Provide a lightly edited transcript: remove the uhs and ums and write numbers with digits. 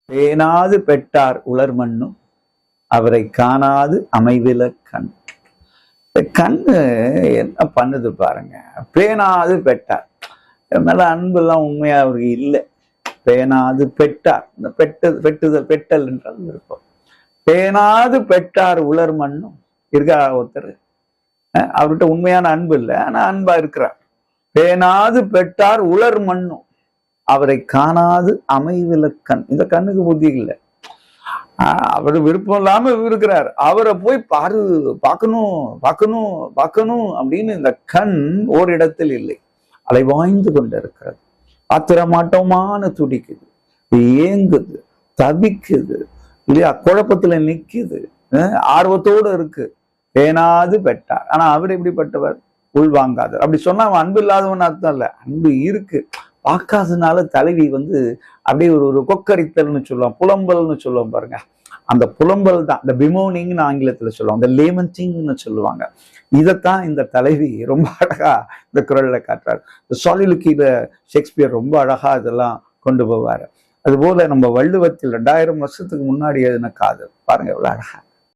பேணாது பெற்றார் உலர்மண்ணும் அவரை காணாது அமைவில கண். இந்த கண்ணு என்ன பண்ணுது பாருங்க. பேணாது பெற்றார், மேல அன்பு எல்லாம் உண்மையா அவருக்கு இல்லை. பேணாது பெற்றார், இந்த பெட்டல் என்றால் விருப்பம். பேணாது பெற்றார் உலர்மண்ணும் இருக்கா ஒருத்தர், அவர்கிட்ட உண்மையான அன்பு இல்லை, ஆனா அன்பா இருக்கிறார். பேணாது பெற்றார் உலர் மண்ணும் அவரை காணாது அமைவிலக்கண். இந்த கண்ணுக்கு புத்தி இல்லை, அவர் விருப்பம் இல்லாம இருக்கிறார். அவரை போய் பார்க்கணும் பார்க்கணும் பார்க்கணும் அப்படின்னு இந்த கண் ஓரிடத்தில் இல்லை, அலைவாய்ந்து கொண்டு இருக்கிறது. ஆத்திரமாட்டமான துடிக்குது, ஏங்குது, தவிக்குது இல்லையா, குழப்பத்துல நிக்குது, ஆர்வத்தோடு இருக்கு. பேணாது பெற்றார், ஆனா அவர் எப்படிப்பட்டவர்? உள்வாங்காதவர். அப்படி சொன்னா அவன் அன்பு இல்லாதவன் அர்த்தம் இல்ல, அன்பு இருக்கு. பார்க்காதனால தலைவி அப்படியே ஒரு கொக்கரித்தல்னு சொல்லுவான், புலம்பல்னு சொல்லுவோம் பாருங்க. அந்த புலம்பல் தான் இந்த பிமோனிங்னு ஆங்கிலத்துல சொல்லுவாங்க, இந்த லேமன்டிங்னு சொல்லுவாங்க. இதைத்தான் இந்த தலைவி ரொம்ப அழகா இந்த குரல்ல காட்டுறாரு. இந்த சாலிலுக்கியில ஷேக்ஸ்பியர் ரொம்ப அழகா இதெல்லாம் கொண்டு போவாரு. அதுபோல நம்ம வள்ளுவத்தில் 2000 வருஷத்துக்கு முன்னாடி எழுதின காதல் பாருங்க எவ்வளவு அழகா.